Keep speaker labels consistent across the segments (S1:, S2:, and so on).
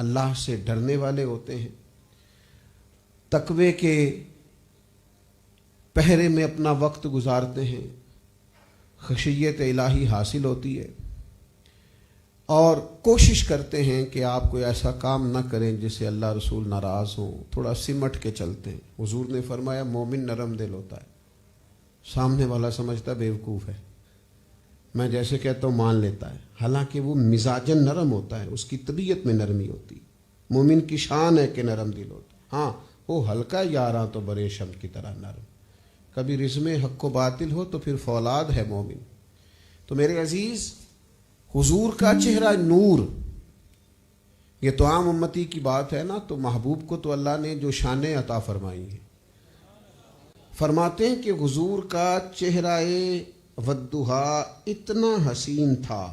S1: اللہ سے ڈرنے والے ہوتے ہیں، تقوی کے پہرے میں اپنا وقت گزارتے ہیں، خشیت الہی حاصل ہوتی ہے، اور کوشش کرتے ہیں کہ آپ کوئی ایسا کام نہ کریں جس سے اللہ رسول ناراض ہوں، تھوڑا سمٹ کے چلتے ہیں۔ حضور نے فرمایا مومن نرم دل ہوتا ہے، سامنے والا سمجھتا بیوقوف ہے، میں جیسے کہتا ہوں مان لیتا ہے، حالانکہ وہ مزاجن نرم ہوتا ہے، اس کی طبیعت میں نرمی ہوتی۔ مومن کی شان ہے کہ نرم دل ہوتا، ہاں وہ ہلکا یاراں تو برے شمع کی طرح نرم، کبھی رزم حق و باطل ہو تو پھر فولاد ہے مومن۔ تو میرے عزیز، حضور کا چہرہ نور، یہ تو عام امتی کی بات ہے نا، تو محبوب کو تو اللہ نے جو شانیں عطا فرمائی ہیں، فرماتے ہیں کہ حضور کا چہرہ والضحیٰ اتنا حسین تھا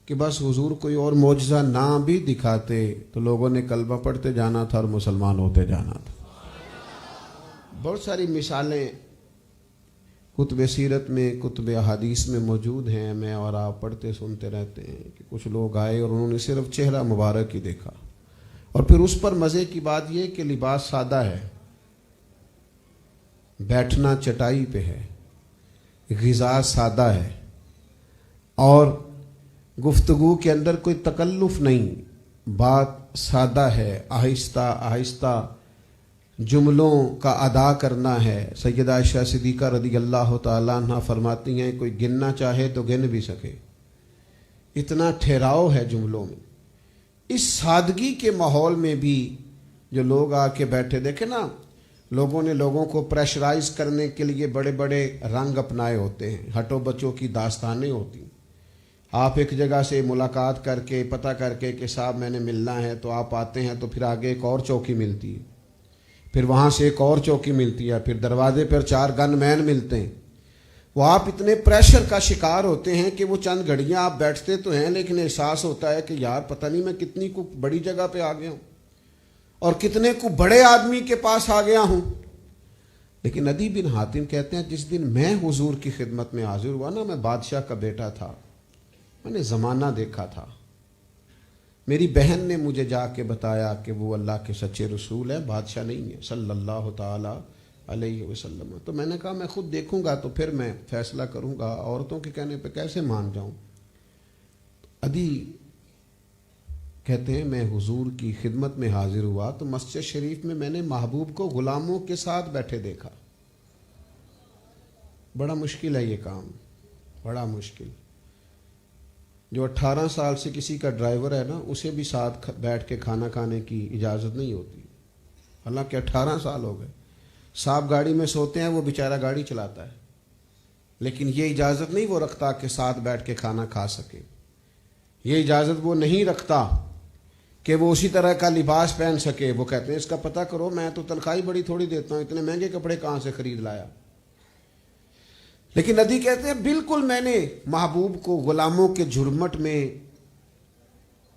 S1: کہ بس حضور کوئی اور معجزہ نہ بھی دکھاتے تو لوگوں نے کلمہ پڑھتے جانا تھا اور مسلمان ہوتے جانا تھا۔ بہت ساری مثالیں کتب سیرت میں، کتب احادیث میں موجود ہیں، میں اور آپ پڑھتے سنتے رہتے ہیں کہ کچھ لوگ آئے اور انہوں نے صرف چہرہ مبارک ہی دیکھا، اور پھر اس پر مزے کی بات یہ کہ لباس سادہ ہے، بیٹھنا چٹائی پہ ہے، غذا سادہ ہے، اور گفتگو کے اندر کوئی تکلف نہیں، بات سادہ ہے، آہستہ آہستہ جملوں کا ادا کرنا ہے۔ سیدہ عائشہ صدیقہ رضی اللہ تعالیٰ عنہ فرماتی ہیں کوئی گننا چاہے تو گن بھی سکے، اتنا ٹھہراؤ ہے جملوں میں۔ اس سادگی کے ماحول میں بھی جو لوگ آ کے بیٹھے، دیکھیں نا، لوگوں نے لوگوں کو پریشرائز کرنے کے لیے بڑے بڑے رنگ اپنائے ہوتے ہیں، ہٹو بچوں کی داستانیں ہوتی ہیں۔ آپ ایک جگہ سے ملاقات کر کے پتہ کر کے کہ صاحب میں نے ملنا ہے، تو آپ آتے ہیں تو پھر آگے ایک اور چوکی ملتی ہے، پھر وہاں سے ایک اور چوکی ملتی ہے، پھر دروازے پر 4 گن مین ملتے ہیں۔ وہ آپ اتنے پریشر کا شکار ہوتے ہیں کہ وہ چند گھڑیاں آپ بیٹھتے تو ہیں، لیکن احساس ہوتا ہے کہ یار پتہ نہیں میں کتنی کو بڑی جگہ پہ آ گیا ہوں اور کتنے کو بڑے آدمی کے پاس آ گیا ہوں۔ لیکن عدی بن حاتم کہتے ہیں جس دن میں حضور کی خدمت میں حاضر ہوا نا، میں بادشاہ کا بیٹا تھا، میں نے زمانہ دیکھا تھا، میری بہن نے مجھے جا کے بتایا کہ وہ اللہ کے سچے رسول ہیں، بادشاہ نہیں ہے صلی اللہ تعالی علیہ وسلم۔ تو میں نے کہا میں خود دیکھوں گا تو پھر میں فیصلہ کروں گا، عورتوں کے کہنے پہ کیسے مان جاؤں۔ عدی کہتے ہیں میں حضور کی خدمت میں حاضر ہوا تو مسجد شریف میں نے محبوب کو غلاموں کے ساتھ بیٹھے دیکھا۔ بڑا مشکل ہے یہ کام، بڑا مشکل۔ جو 18 سال سے کسی کا ڈرائیور ہے نا، اسے بھی ساتھ بیٹھ کے کھانا کھانے کی اجازت نہیں ہوتی، حالانکہ 18 سال ہو گئے۔ صاحب گاڑی میں سوتے ہیں، وہ بیچارہ گاڑی چلاتا ہے، لیکن یہ اجازت نہیں وہ رکھتا کہ ساتھ بیٹھ کے کھانا کھا سکے، یہ اجازت وہ نہیں رکھتا کہ وہ اسی طرح کا لباس پہن سکے۔ وہ کہتے ہیں اس کا پتہ کرو، میں تو تنخواہ بڑی تھوڑی دیتا ہوں، اتنے مہنگے کپڑے کہاں سے خرید لایا۔ لیکن ندی کہتے ہیں بالکل میں نے محبوب کو غلاموں کے جھرمٹ میں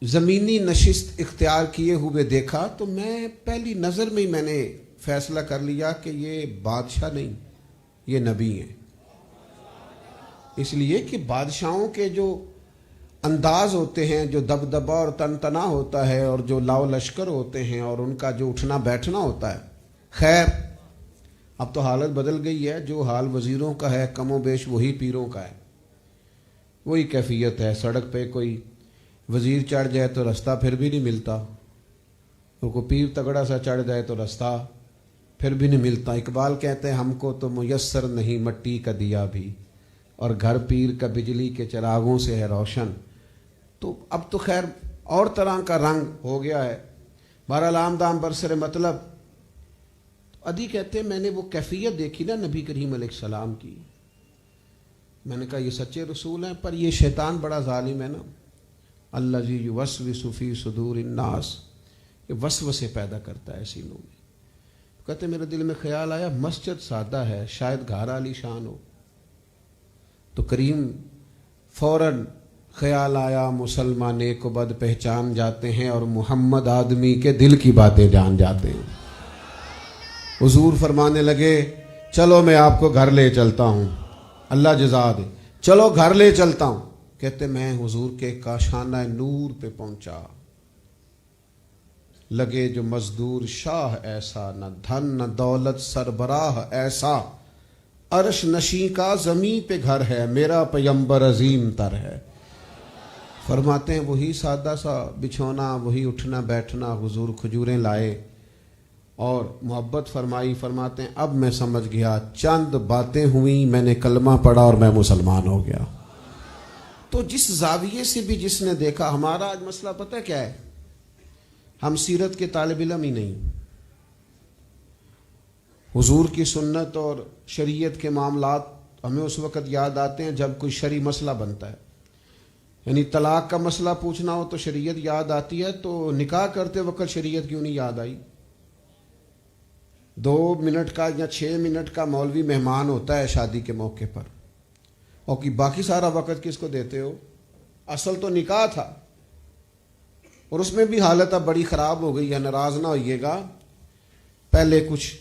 S1: زمینی نشست اختیار کیے ہوئے دیکھا تو میں پہلی نظر میں ہی میں نے فیصلہ کر لیا کہ یہ بادشاہ نہیں، یہ نبی ہیں۔ اس لیے کہ بادشاہوں کے جو انداز ہوتے ہیں، جو دبدبہ اور تنتنا ہوتا ہے، اور جو لاؤ لشکر ہوتے ہیں، اور ان کا جو اٹھنا بیٹھنا ہوتا ہے، خیر اب تو حالت بدل گئی ہے، جو حال وزیروں کا ہے کم و بیش وہی پیروں کا ہے، وہی کیفیت ہے۔ سڑک پہ کوئی وزیر چڑھ جائے تو رستہ پھر بھی نہیں ملتا، اور کوئی پیر تگڑا سا چڑھ جائے تو رستہ پھر بھی نہیں ملتا۔ اقبال کہتے ہیں ہم کو تو میسر نہیں مٹی کا دیا بھی، اور گھر پیر کا بجلی کے چراغوں سے ہے روشن۔ تو اب تو خیر اور طرح کا رنگ ہو گیا ہے۔ بہرحال آمدام برسر مطلب، عدی کہتے ہیں میں نے وہ کیفیت دیکھی نا نبی کریم علیہ السلام کی، میں نے کہا یہ سچے رسول ہیں، پر یہ شیطان بڑا ظالم ہے نا، الذی یوسوس فی صدور الناس، یہ وسوسے پیدا کرتا ہے سینوں میں۔ کہتے میرے دل میں خیال آیا مسجد سادہ ہے، شاید گھر عالی شان ہو، تو کریم فوراً خیال آیا مسلمان نیک و بد پہچان جاتے ہیں، اور محمد آدمی کے دل کی باتیں جان جاتے ہیں۔ حضور فرمانے لگے چلو میں آپ کو گھر لے چلتا ہوں، اللہ جزا دے، چلو گھر لے چلتا ہوں۔ کہتے میں حضور کے کاشانہ نور پہ پہنچا، لگے جو مزدور شاہ ایسا، نہ دھن نہ دولت سربراہ ایسا، عرش نشیں کا زمیں پہ گھر ہے، میرا پیمبر عظیم تر ہے۔ فرماتے ہیں وہی سادہ سا بچھونا، وہی اٹھنا بیٹھنا، حضور کھجوریں لائے اور محبت فرمائی۔ فرماتے ہیں اب میں سمجھ گیا، چند باتیں ہوئیں، میں نے کلمہ پڑھا اور میں مسلمان ہو گیا۔ تو جس زاویے سے بھی جس نے دیکھا، ہمارا آج مسئلہ پتہ کیا ہے؟ ہم سیرت کے طالب علم ہی نہیں، حضور کی سنت اور شریعت کے معاملات ہمیں اس وقت یاد آتے ہیں جب کوئی شرعی مسئلہ بنتا ہے، یعنی طلاق کا مسئلہ پوچھنا ہو تو شریعت یاد آتی ہے، تو نکاح کرتے وقت شریعت کیوں نہیں یاد آئی؟ 2 منٹ کا یا 6 منٹ کا مولوی مہمان ہوتا ہے شادی کے موقع پر، اور کہ باقی سارا وقت کس کو دیتے ہو؟ اصل تو نکاح تھا، اور اس میں بھی حالت اب بڑی خراب ہو گئی ہے، ناراض نہ ہوئیے گا۔ پہلے کچھ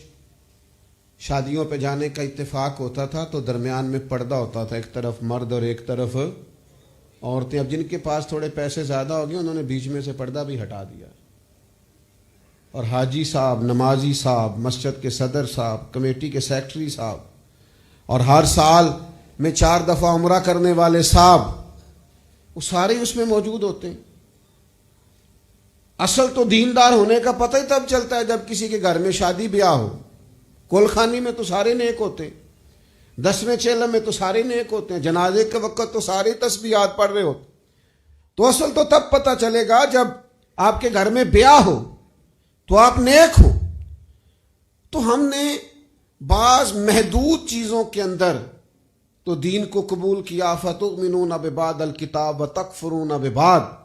S1: شادیوں پہ جانے کا اتفاق ہوتا تھا تو درمیان میں پردہ ہوتا تھا، ایک طرف مرد اور ایک طرف عورتیں۔ اب جن کے پاس تھوڑے پیسے زیادہ ہو گئے انہوں نے بیچ میں سے پردہ بھی ہٹا دیا، اور حاجی صاحب، نمازی صاحب، مسجد کے صدر صاحب، کمیٹی کے سیکٹری صاحب، اور ہر سال میں 4 دفعہ عمرہ کرنے والے صاحب، وہ سارے اس میں موجود ہوتے ہیں۔ اصل تو دیندار ہونے کا پتہ ہی تب چلتا ہے جب کسی کے گھر میں شادی بیاہ ہو۔ کل خانی میں تو سارے نیک ہوتے ہیں، 10ویں چیلم میں تو سارے نیک ہوتے ہیں، جنازے کے وقت تو سارے تسبیحات پڑھ رہے ہوتے۔ تو اصل تو تب پتہ چلے گا جب آپ کے گھر میں بیاہ ہو تو آپ نیک ہو۔ تو ہم نے بعض محدود چیزوں کے اندر تو دین کو قبول کیا، فَتُؤْمِنُونَ بِبَعْضِ الْكِتَابِ وَتَكْفُرُونَ بِبَعْضِ۔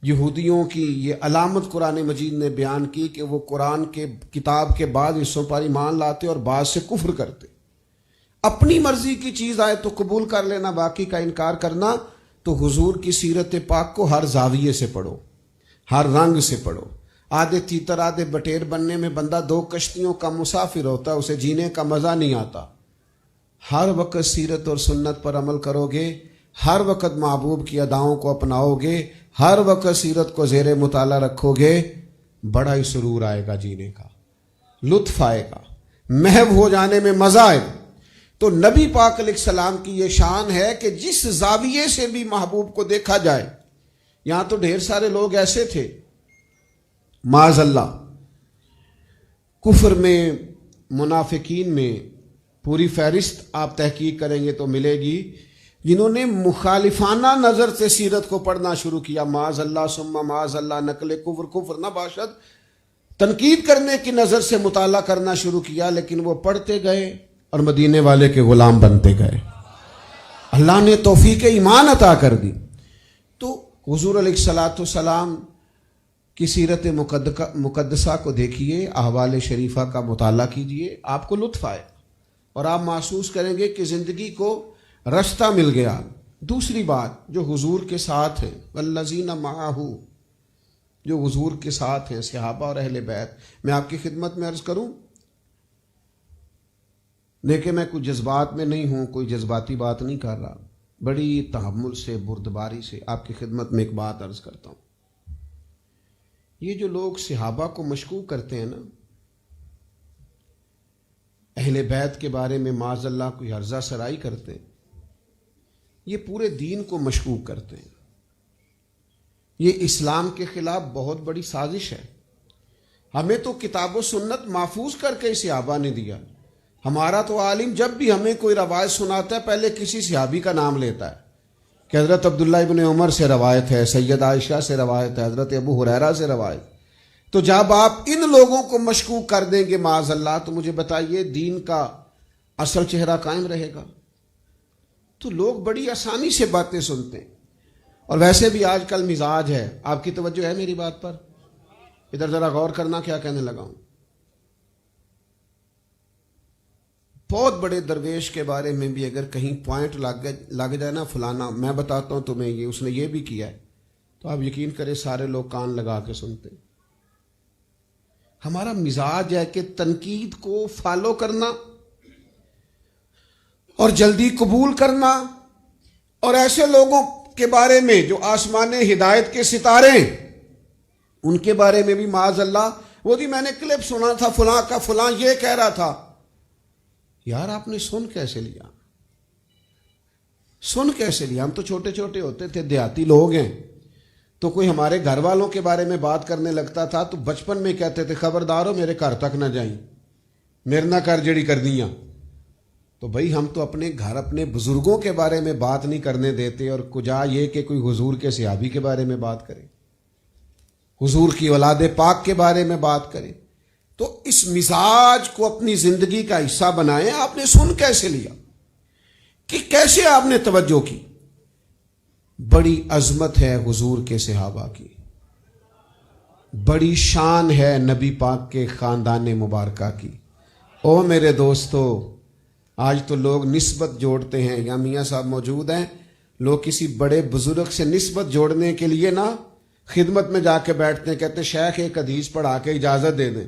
S1: یہودیوں کی یہ علامت قرآن مجید نے بیان کی کہ وہ قرآن کے کتاب کے بعد حصوں پر ایمان لاتے اور بعض سے کفر کرتے۔ اپنی مرضی کی چیز آئے تو قبول کر لینا، باقی کا انکار کرنا۔ تو حضور کی سیرت پاک کو ہر زاویے سے پڑھو، ہر رنگ سے پڑھو۔ آدھے تیتر آدھے بٹیر بننے میں بندہ 2 کشتیوں کا مسافر ہوتا ہے، اسے جینے کا مزہ نہیں آتا۔ ہر وقت سیرت اور سنت پر عمل کرو گے، ہر وقت محبوب کی اداؤں کو اپناؤ گے، ہر وقت سیرت کو زیر مطالعہ رکھو گے، بڑا ہی سرور آئے گا، جینے کا لطف آئے گا، محو ہو جانے میں مزہ آئے گا۔ تو نبی پاک علیہ السلام کی یہ شان ہے کہ جس زاویے سے بھی محبوب کو دیکھا جائے۔ یہاں تو ڈھیر سارے لوگ ایسے تھے، معاذ اللہ، کفر میں، منافقین میں پوری فہرست آپ تحقیق کریں گے تو ملے گی، جنہوں نے مخالفانہ نظر سے سیرت کو پڑھنا شروع کیا، معاذ اللہ ثم معاذ اللہ، نقل کفر، کفر نہ باشد، تنقید کرنے کی نظر سے مطالعہ کرنا شروع کیا، لیکن وہ پڑھتے گئے اور مدینے والے کے غلام بنتے گئے۔ اللہ نے توفیق ایمان عطا کر دی۔ تو حضور علیہ الصلاۃ والسلام کی سیرت مقدسہ کو دیکھیے، احوال شریفہ کا مطالعہ کیجئے، آپ کو لطف آئے اور آپ محسوس کریں گے کہ زندگی کو رستہ مل گیا۔ دوسری بات جو حضور کے ساتھ ہیں، والذین معہ، جو حضور کے ساتھ ہیں، صحابہ اور اہل بیت۔ میں آپ کی خدمت میں عرض کروں، دیکھیں میں کوئی جذبات میں نہیں ہوں، کوئی جذباتی بات نہیں کر رہا، بڑی تحمل سے، بردباری سے آپ کی خدمت میں ایک بات عرض کرتا ہوں۔ یہ جو لوگ صحابہ کو مشکوک کرتے ہیں نا، اہل بیت کے بارے میں معاذ اللہ کوئی ہرزہ سرائی کرتے ہیں، یہ پورے دین کو مشکوک کرتے ہیں۔ یہ اسلام کے خلاف بہت بڑی سازش ہے۔ ہمیں تو کتاب و سنت محفوظ کر کے صحابہ نے دیا۔ ہمارا تو عالم جب بھی ہمیں کوئی روایت سناتا ہے پہلے کسی صحابی کا نام لیتا ہے کہ حضرت عبداللہ ابن عمر سے روایت ہے، سید عائشہ سے روایت ہے، حضرت ابو ہریرہ سے روایت۔ تو جب آپ ان لوگوں کو مشکوک کر دیں گے معاذ اللہ، تو مجھے بتائیے دین کا اصل چہرہ قائم رہے گا؟ تو لوگ بڑی آسانی سے باتیں سنتے ہیں، اور ویسے بھی آج کل مزاج ہے، آپ کی توجہ ہے میری بات پر؟ ادھر ذرا غور کرنا کیا کہنے لگا ہوں۔ بہت بڑے درویش کے بارے میں بھی اگر کہیں پوائنٹ لگ جائے نا، فلانا میں بتاتا ہوں تمہیں یہ اس نے یہ بھی کیا ہے، تو آپ یقین کریں سارے لوگ کان لگا کے سنتے۔ ہمارا مزاج ہے کہ تنقید کو فالو کرنا اور جلدی قبول کرنا، اور ایسے لوگوں کے بارے میں جو آسمان ہدایت کے ستارے ان کے بارے میں بھی معاذ اللہ وہ جی میں نے کلپ سنا تھا فلاں کا، فلاں یہ کہہ رہا تھا. یار آپ نے سن کیسے لیا؟ سن کیسے لیا؟ ہم تو چھوٹے چھوٹے ہوتے تھے، دیہاتی لوگ ہیں، تو کوئی ہمارے گھر والوں کے بارے میں بات کرنے لگتا تھا تو بچپن میں کہتے تھے خبردار ہو میرے گھر تک نہ جائیں، میرے نہ کر جڑی کر دیاں. تو بھائی ہم تو اپنے گھر اپنے بزرگوں کے بارے میں بات نہیں کرنے دیتے، اور کجا یہ کہ کوئی حضور کے صحابی کے بارے میں بات کرے، حضور کی اولاد پاک کے بارے میں بات کرے. تو اس مزاج کو اپنی زندگی کا حصہ بنائیں. آپ نے سن کیسے لیا کہ کیسے آپ نے توجہ کی؟ بڑی عظمت ہے حضور کے صحابہ کی، بڑی شان ہے نبی پاک کے خاندان مبارکہ کی. او میرے دوستو، آج تو لوگ نسبت جوڑتے ہیں، یا میاں صاحب موجود ہیں، لوگ کسی بڑے بزرگ سے نسبت جوڑنے کے لیے نا خدمت میں جا کے بیٹھتے ہیں، کہتے ہیں شیخ ایک حدیث پڑھا کے اجازت دے دیں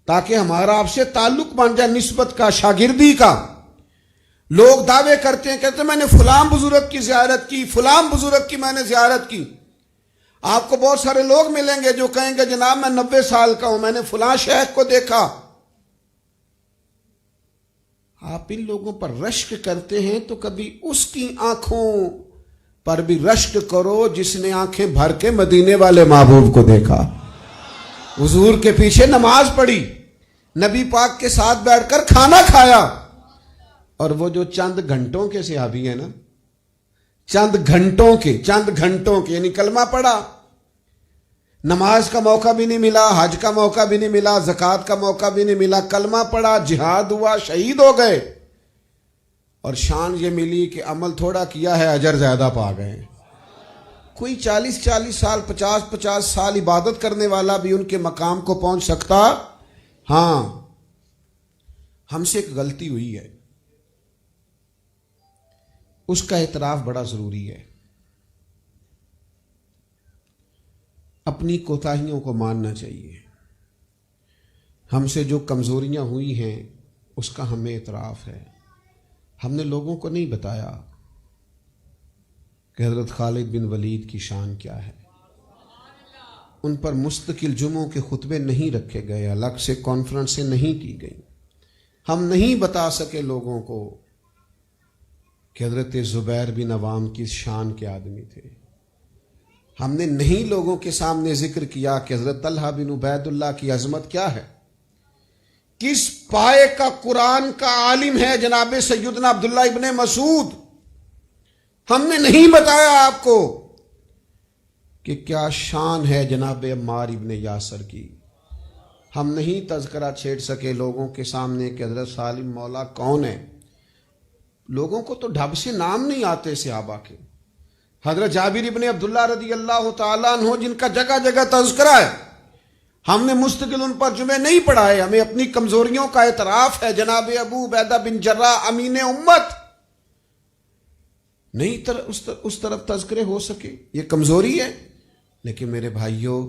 S1: تاکہ ہمارا آپ سے تعلق بن جائے، نسبت کا، شاگردی کا. لوگ دعوے کرتے ہیں، کہتے ہیں میں نے فلاں بزرگ کی زیارت کی، فلاں بزرگ کی میں نے زیارت کی. آپ کو بہت سارے لوگ ملیں گے جو کہیں گے جناب میں 90 سال کا ہوں، میں نے فلاں شیخ کو دیکھا. آپ ان لوگوں پر رشک کرتے ہیں تو کبھی اس کی آنکھوں پر بھی رشک کرو جس نے آنکھیں بھر کے مدینے والے محبوب کو دیکھا، حضور کے پیچھے نماز پڑھی، نبی پاک کے ساتھ بیٹھ کر کھانا کھایا. اور وہ جو چند گھنٹوں کے صحابی ہیں نا، چند گھنٹوں کے یعنی کلمہ پڑھا، نماز کا موقع بھی نہیں ملا، حج کا موقع بھی نہیں ملا، زکوٰۃ کا موقع بھی نہیں ملا، کلمہ پڑھا، جہاد ہوا، شہید ہو گئے، اور شان یہ ملی کہ عمل تھوڑا کیا ہے اجر زیادہ پا گئے. کوئی 40 سال 50 سال عبادت کرنے والا بھی ان کے مقام کو پہنچ سکتا. ہاں ہم سے ایک غلطی ہوئی ہے، اس کا اعتراف بڑا ضروری ہے. اپنی کوتاہیوں کو ماننا چاہیے. ہم سے جو کمزوریاں ہوئی ہیں اس کا ہمیں اعتراف ہے. ہم نے لوگوں کو نہیں بتایا کہ حضرت خالد بن ولید کی شان کیا ہے. ان پر مستقل جمعوں کے خطبے نہیں رکھے گئے، الگ سے کانفرنسیں نہیں کی گئیں. ہم نہیں بتا سکے لوگوں کو کہ حضرت زبیر بن عوام کی شان کے آدمی تھے. ہم نے نہیں لوگوں کے سامنے ذکر کیا کہ حضرت طلحہ بن عبید اللہ کی عظمت کیا ہے، کس پائے کا قرآن کا عالم ہے جناب سیدنا عبداللہ ابن مسعود. ہم نے نہیں بتایا آپ کو کہ کیا شان ہے جناب عمار ابن یاسر کی. ہم نہیں تذکرہ چھیڑ سکے لوگوں کے سامنے کہ حضرت سالم مولا کون ہے. لوگوں کو تو ڈھب سے نام نہیں آتے صحابہ کے. حضرت جابر ابن عبداللہ رضی اللہ تعالیٰ عنہ جن کا جگہ جگہ تذکرہ ہے، ہم نے مستقل ان پر جمعے نہیں پڑھائے. ہمیں اپنی کمزوریوں کا اعتراف ہے. جناب ابو عبیدہ بن جراح امین امت نہیں اس طرف تذکرے ہو سکے، یہ کمزوری ہے. لیکن میرے بھائیوں،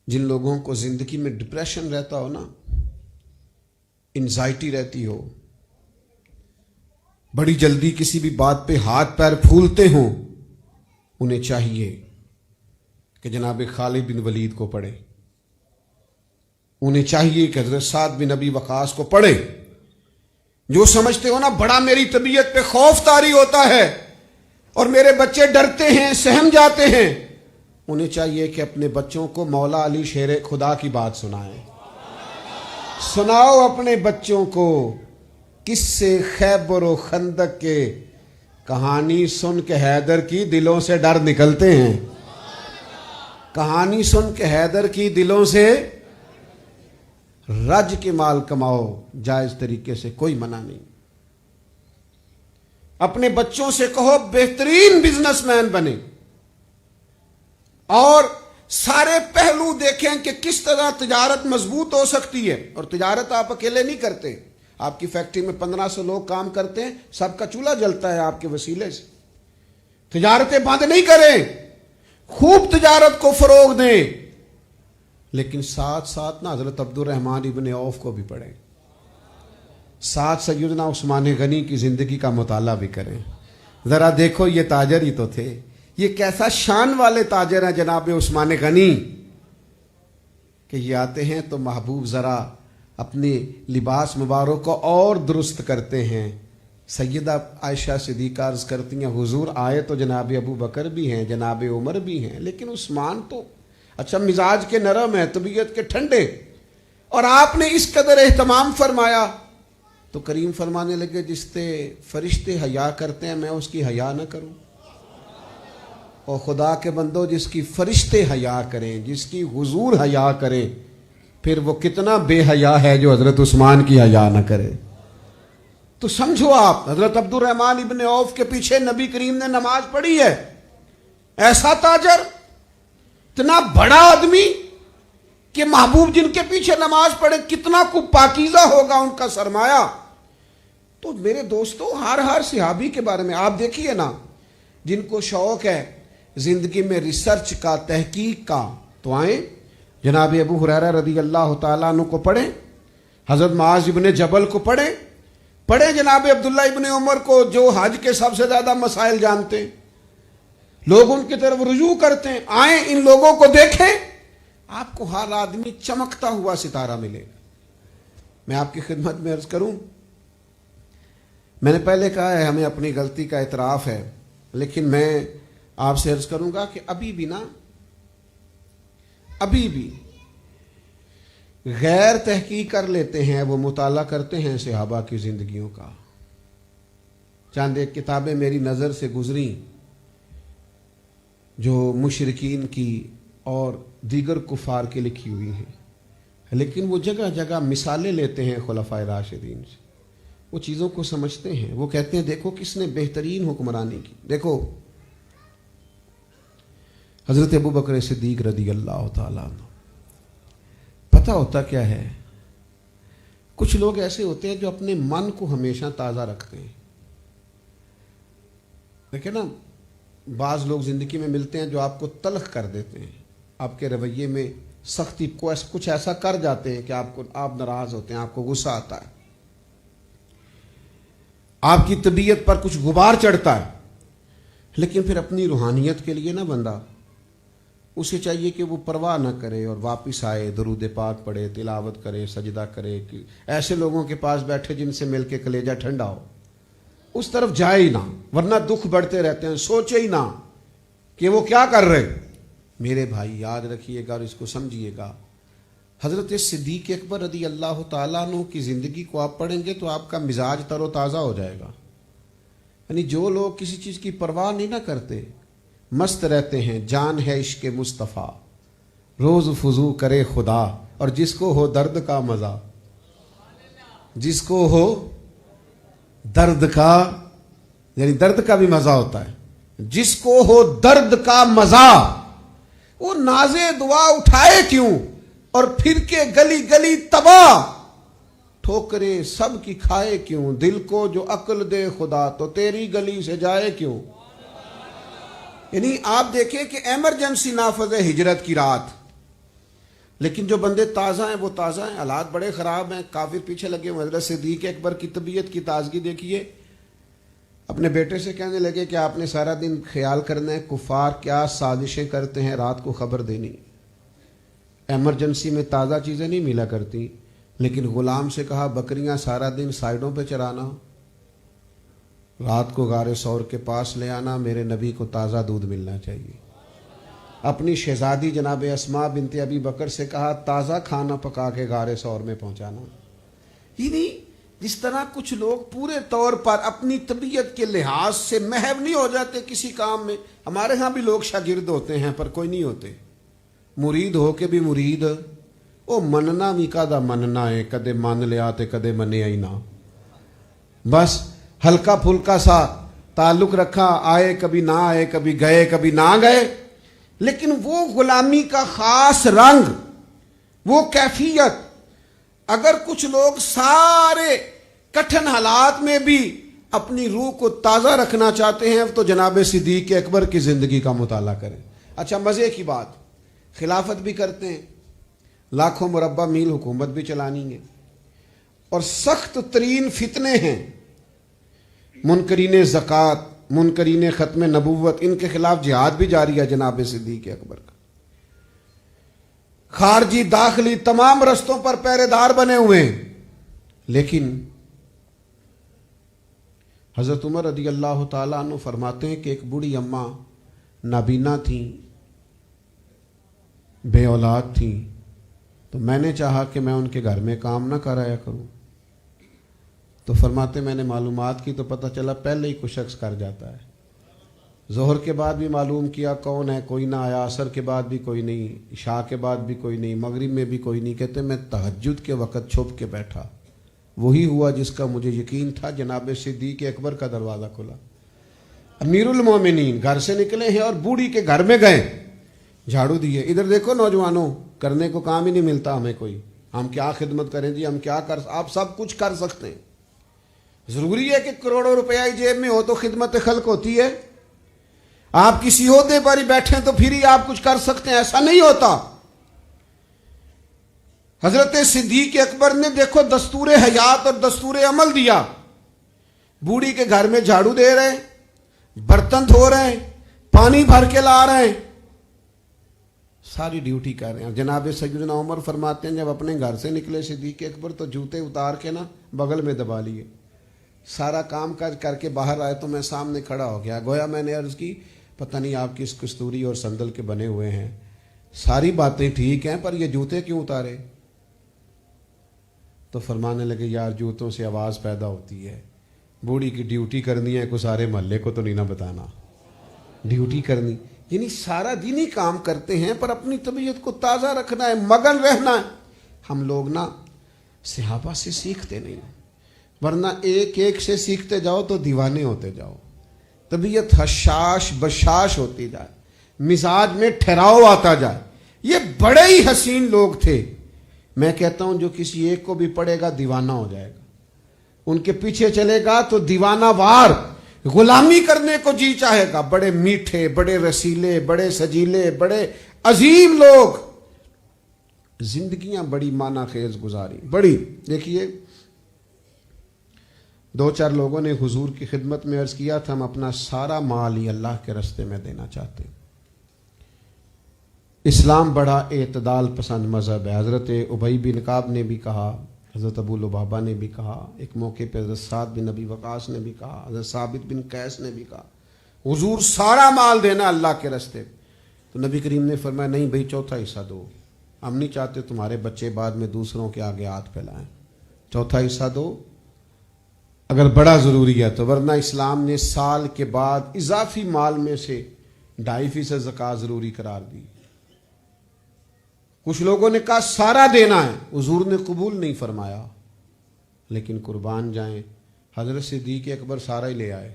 S1: جن لوگوں کو زندگی میں ڈپریشن رہتا ہو نا، انزائٹی رہتی ہو، بڑی جلدی کسی بھی بات پہ ہاتھ پیر پھولتے ہوں، انہیں چاہیے کہ جناب خالد بن ولید کو پڑھے. انہیں چاہیے کہ حضرت سعد بن ابی وقاص کو پڑھے. جو سمجھتے ہو نا بڑا میری طبیعت پہ خوف طاری ہوتا ہے اور میرے بچے ڈرتے ہیں، سہم جاتے ہیں، انہیں چاہیے کہ اپنے بچوں کو مولا علی شیر خدا کی بات سنائیں. سناؤ اپنے بچوں کو قصے خیبر و خندق کے. کہانی سن کے حیدر کی دلوں سے ڈر نکلتے ہیں. کہانی سن کے حیدر کی دلوں سے رج کے مال کماؤ جائز طریقے سے، کوئی منع نہیں. اپنے بچوں سے کہو بہترین بزنس مین بنے اور سارے پہلو دیکھیں کہ کس طرح تجارت مضبوط ہو سکتی ہے. اور تجارت آپ اکیلے نہیں کرتے. آپ کی فیکٹری میں 1500 لوگ کام کرتے ہیں، سب کا چولہا جلتا ہے آپ کے وسیلے سے. تجارتیں بند نہیں کریں، خوب تجارت کو فروغ دیں، لیکن ساتھ ساتھ نا حضرت عبد الرحمن ابن عوف کو بھی پڑھیں، ساتھ سیدنا عثمان غنی کی زندگی کا مطالعہ بھی کریں. ذرا دیکھو یہ تاجر ہی تو تھے،
S2: یہ کیسا شان والے تاجر ہیں جناب عثمان غنی کہ یہ آتے ہیں تو محبوب ذرا اپنے لباس مبارک کو اور درست کرتے ہیں. سیدہ عائشہ صدیقہ عرض کرتی ہیں حضور آئے تو جناب ابو بکر بھی ہیں، جناب عمر بھی ہیں، لیکن عثمان تو اچھا مزاج کے نرم ہیں، طبیعت کے ٹھنڈے، اور آپ نے اس قدر اہتمام فرمایا. تو کریم فرمانے لگے جس سے فرشتے حیا کرتے ہیں میں اس کی حیا نہ کروں. اور خدا کے بندو جس کی فرشتے حیا کریں، جس کی حضور حیا کریں، پھر وہ کتنا بے حیا ہے جو حضرت عثمان کی حیا نہ کرے. تو سمجھو آپ حضرت عبد الرحمن ابن عوف کے پیچھے نبی کریم نے نماز پڑھی ہے. ایسا تاجر، اتنا بڑا آدمی کہ محبوب جن کے پیچھے نماز پڑھے کتنا کو پاکیزہ ہوگا ان کا سرمایہ. تو میرے دوستو ہر صحابی کے بارے میں آپ دیکھیے نا، جن کو شوق ہے زندگی میں ریسرچ کا، تحقیق کا، تو آئیں جناب ابو ہریرہ رضی اللہ تعالیٰ عنہ کو پڑھیں، حضرت معاذ ابن جبل کو پڑھیں جناب عبداللہ ابن عمر کو جو حج کے سب سے زیادہ مسائل جانتے ہیں، لوگ ان کی طرف رجوع کرتے ہیں. آئیں ان لوگوں کو دیکھیں، آپ کو ہر آدمی چمکتا ہوا ستارہ ملے گا. میں آپ کی خدمت میں عرض کروں، میں نے پہلے کہا ہے ہمیں اپنی غلطی کا اعتراف ہے، لیکن میں آپ سے عرض کروں گا کہ ابھی بھی غیر تحقیق کر لیتے ہیں، وہ مطالعہ کرتے ہیں صحابہ کی زندگیوں کا. چند ایک کتابیں میری نظر سے گزری جو مشرکین کی اور دیگر کفار کی لکھی ہوئی ہیں، لیکن وہ جگہ جگہ مثالیں لیتے ہیں خلفائے راشدین سے، وہ چیزوں کو سمجھتے ہیں. وہ کہتے ہیں دیکھو کس نے بہترین حکمرانی کی. دیکھو حضرت ابو بکر صدیق رضی اللہ تعالیٰ عنہ، پتہ ہوتا کیا ہے، کچھ لوگ ایسے ہوتے ہیں جو اپنے من کو ہمیشہ تازہ رکھتے ہیں. دیکھیں نا بعض لوگ زندگی میں ملتے ہیں جو آپ کو تلخ کر دیتے ہیں، آپ کے رویے میں سختی کو کچھ ایسا کر جاتے ہیں کہ آپ ناراض ہوتے ہیں، آپ کو غصہ آتا ہے، آپ کی طبیعت پر کچھ غبار چڑھتا ہے. لیکن پھر اپنی روحانیت کے لیے نہ بندہ، اسے چاہیے کہ وہ پرواہ نہ کرے اور واپس آئے، درود پاک پڑھے، تلاوت کرے، سجدہ کرے. کہ ایسے لوگوں کے پاس بیٹھے جن سے مل کے کلیجہ ٹھنڈا ہو، اس طرف جائے ہی نہ، ورنہ دکھ بڑھتے رہتے ہیں. سوچے ہی نہ کہ وہ کیا کر رہے. میرے بھائی یاد رکھیے گا اور اس کو سمجھیے گا، حضرت صدیق اکبر رضی اللہ تعالیٰ عنہ کی زندگی کو آپ پڑھیں گے تو آپ کا مزاج تر و تازہ ہو جائے گا. یعنی جو لوگ کسی چیز کی پرواہ نہیں نہ کرتے، مست رہتے ہیں، جان ہے عشق مصطفیٰ، روز فضو کرے خدا، اور جس کو ہو درد کا مزہ، جس کو ہو درد کا، یعنی درد کا بھی مزہ ہوتا ہے، جس کو ہو درد کا مزہ، وہ نازے دعا اٹھائے کیوں اور پھر کے گلی گلی تباہ، ٹھوکریں سب کی کھائے کیوں، دل کو جو عقل دے خدا تو تیری گلی سے جائے کیوں. یعنی آپ دیکھیں کہ ایمرجنسی نافذ ہے ہجرت کی رات، لیکن جو بندے تازہ ہیں وہ تازہ ہیں. حالات بڑے خراب ہیں، کافر پیچھے لگے. حضرت صدیق اکبر کی طبیعت کی تازگی دیکھیے. اپنے بیٹے سے کہنے لگے کہ آپ نے سارا دن خیال کرنا ہے کفار کیا سازشیں کرتے ہیں، رات کو خبر دینی. ایمرجنسی میں تازہ چیزیں نہیں ملا کرتی، لیکن غلام سے کہا بکریاں سارا دن سائیڈوں پہ چرانا، رات کو غار ثور کے پاس لے آنا، میرے نبی کو تازہ دودھ ملنا چاہیے. اپنی شہزادی جناب اسماء بنت ابی بکر سے کہا تازہ کھانا پکا کے غار ثور میں پہنچانا. یعنی جس طرح کچھ لوگ پورے طور پر اپنی طبیعت کے لحاظ سے محو نہیں ہو جاتے کسی کام میں. ہمارے ہاں بھی لوگ شاگرد ہوتے ہیں پر کوئی نہیں ہوتے، مرید ہو کے بھی مرید. او مننا بھی کدا مننا ہے، کدے مان لیا تے کدے منیا ہی نہ. بس ہلکا پھلکا سا تعلق رکھا، آئے کبھی نہ آئے، کبھی گئے کبھی نہ گئے. لیکن وہ غلامی کا خاص رنگ، وہ کیفیت، اگر کچھ لوگ سارے کٹھن حالات میں بھی اپنی روح کو تازہ رکھنا چاہتے ہیں تو جناب صدیق اکبر کی زندگی کا مطالعہ کریں. اچھا مزے کی بات، خلافت بھی کرتے ہیں، لاکھوں مربع میل حکومت بھی چلانی ہے، اور سخت ترین فتنے ہیں. منکرین زکوٰۃ، منکرین ختم نبوت، ان کے خلاف جہاد بھی جاری ہے جناب صدیق اکبر کا. خارجی داخلی تمام رستوں پر پہرے دار بنے ہوئے ہیں. لیکن حضرت عمر رضی اللہ تعالیٰ عنہ فرماتے ہیں کہ ایک بوڑھی اماں نابینا تھیں، بے اولاد تھیں، تو میں نے چاہا کہ میں ان کے گھر میں کام نہ کرایا کروں. تو فرماتے میں نے معلومات کی تو پتہ چلا پہلے ہی کوئی شخص کر جاتا ہے. ظہر کے بعد بھی معلوم کیا کون ہے، کوئی نہ آیا. عصر کے بعد بھی کوئی نہیں، عشاء کے بعد بھی کوئی نہیں، مغرب میں بھی کوئی نہیں. کہتے میں تہجد کے وقت چھپ کے بیٹھا، وہی ہوا جس کا مجھے یقین تھا. جناب صدیق اکبر کا دروازہ کھلا، امیر المومنین گھر سے نکلے ہیں اور بوڑھی کے گھر میں گئے، جھاڑو دیے. ادھر دیکھو نوجوانوں، کرنے کو کام ہی نہیں ملتا ہمیں کوئی، ہم کیا خدمت کریں جی، ہم کیا کر، آپ سب کچھ کر سکتے ہیں. ضروری ہے کہ کروڑوں روپیہ جیب میں ہو تو خدمت خلق ہوتی ہے؟ آپ کسی عہدے پر ہی بیٹھیں تو پھر ہی آپ کچھ کر سکتے ہیں؟ ایسا نہیں ہوتا. حضرت صدیق اکبر نے دیکھو دستور حیات اور دستور عمل دیا. بوڑھی کے گھر میں جھاڑو دے رہے ہیں، برتن دھو رہے ہیں، پانی بھر کے لا رہے ہیں، ساری ڈیوٹی کر رہے ہیں. جناب سیدنا عمر فرماتے ہیں جب اپنے گھر سے نکلے صدیق اکبر تو جوتے اتار کے نا بغل میں دبا لیے. سارا کام کاج کر کے باہر آئے تو میں سامنے کھڑا ہو گیا. گویا میں نے عرض کی پتہ نہیں آپ کس کستوری اور سندل کے بنے ہوئے ہیں، ساری باتیں ٹھیک ہیں پر یہ جوتے کیوں اتارے؟ تو فرمانے لگے یار جوتوں سے آواز پیدا ہوتی ہے، بوڑھی کی ڈیوٹی کرنی ہے، کوئی سارے محلے کو تو نہیں نہ بتانا، ڈیوٹی کرنی. یعنی سارا دن ہی کام کرتے ہیں پر اپنی طبیعت کو تازہ رکھنا ہے، مگن رہنا ہے. ہم لوگ نا صحابہ سے سیکھتے نہیں، ورنہ ایک ایک سے سیکھتے جاؤ تو دیوانے ہوتے جاؤ. طبیعت حشاش بشاش ہوتی جائے، مزاج میں ٹھہراؤ آتا جائے. یہ بڑے ہی حسین لوگ تھے. میں کہتا ہوں جو کسی ایک کو بھی پڑھے گا دیوانہ ہو جائے گا، ان کے پیچھے چلے گا تو دیوانہ وار غلامی کرنے کو جی چاہے گا. بڑے میٹھے، بڑے رسیلے، بڑے سجیلے، بڑے عظیم لوگ، زندگیاں بڑی معنی خیز گزاری. بڑی دیکھیے 2-4 لوگوں نے حضور کی خدمت میں عرض کیا تھا ہم اپنا سارا مال ہی اللہ کے راستے میں دینا چاہتے ہیں. اسلام بڑا اعتدال پسند مذہب ہے. حضرت ابی بن کعب نے بھی کہا، حضرت ابو لبابہ نے بھی کہا، ایک موقع پہ حضرت سعد بن ابی وقاص نے بھی کہا، حضرت ثابت بن قیس نے بھی کہا حضور سارا مال دینا اللہ کے راستے. تو نبی کریم نے فرمایا نہیں بھائی چوتھا حصہ دو، ہم نہیں چاہتے تمہارے بچے بعد میں دوسروں کے آگے ہاتھ پھیلائیں، چوتھا حصہ دو اگر بڑا ضروری ہے تو. ورنہ اسلام نے سال کے بعد اضافی مال میں سے 2.5% زکوٰۃ ضروری قرار دی. کچھ لوگوں نے کہا سارا دینا ہے، حضور نے قبول نہیں فرمایا. لیکن قربان جائیں حضرت صدیق اکبر سارا ہی لے آئے،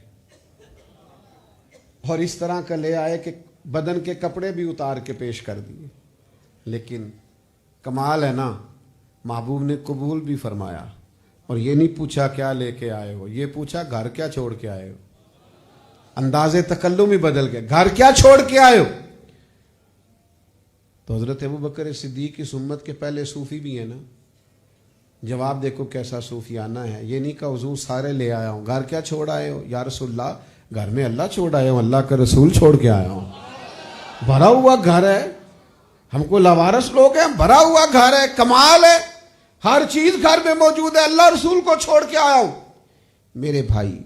S2: اور اس طرح کا لے آئے کہ بدن کے کپڑے بھی اتار کے پیش کر دیے. لیکن کمال ہے نا، محبوب نے قبول بھی فرمایا، اور یہ نہیں پوچھا کیا لے کے آئے ہو، یہ پوچھا گھر کیا چھوڑ کے آئے ہو. انداز تکلم ہی بدل گئے، گھر کیا چھوڑ کے آئے ہو. تو حضرت ابوبکر صدیق کی سمت کے پہلے صوفی بھی ہیں نا. جواب دیکھو کیسا صوفیانہ ہے. یہ نہیں کہ حضور سارے لے آیا ہوں، گھر کیا چھوڑ آئے ہو؟ یا رسول اللہ گھر میں اللہ چھوڑ آیا ہوں، اللہ کا رسول چھوڑ کے آیا ہوں. بھرا ہوا گھر ہے، ہم کو لاوارث لوگ ہیں، بھرا ہوا گھر ہے، کمال ہے، ہر چیز گھر میں موجود ہے، اللہ رسول کو چھوڑ کے آیا ہوں. میرے بھائی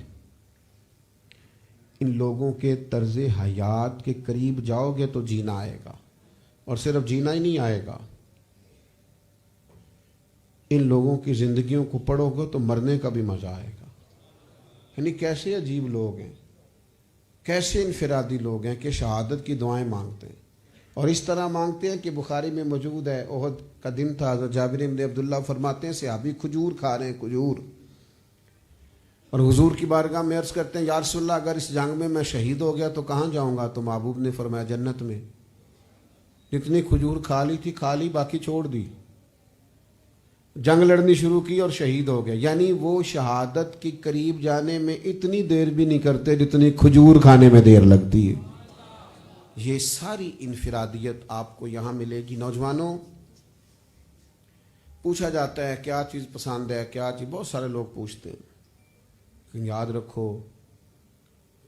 S2: ان لوگوں کے طرز حیات کے قریب جاؤ گے تو جینا آئے گا، اور صرف جینا ہی نہیں آئے گا، ان لوگوں کی زندگیوں کو پڑھو گے تو مرنے کا بھی مزہ آئے گا. یعنی کیسے عجیب لوگ ہیں، کیسے انفرادی لوگ ہیں کہ شہادت کی دعائیں مانگتے ہیں، اور اس طرح مانگتے ہیں کہ بخاری میں موجود ہے احد کا دن تھا، حضرت جابر بن عبداللہ فرماتے ہیں صحابی کھجور کھا رہے ہیں، کھجور، اور حضور کی بارگاہ میں عرض کرتے ہیں یا رسول اللہ اگر اس جنگ میں شہید ہو گیا تو کہاں جاؤں گا؟ تو محبوب نے فرمایا جنت میں. جتنی کھجور کھا لی تھی کھا لی، باقی چھوڑ دی، جنگ لڑنی شروع کی اور شہید ہو گیا. یعنی وہ شہادت کے قریب جانے میں اتنی دیر بھی نہیں کرتے جتنی کھجور کھانے میں دیر لگتی ہے. یہ ساری انفرادیت آپ کو یہاں ملے گی. نوجوانوں پوچھا جاتا ہے کیا چیز پسند ہے، کیا چیز، بہت سارے لوگ پوچھتے ہیں. یاد رکھو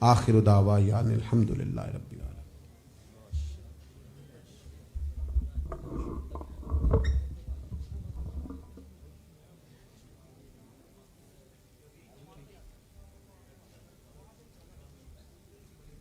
S2: آخر دعوانا الحمدللہ رب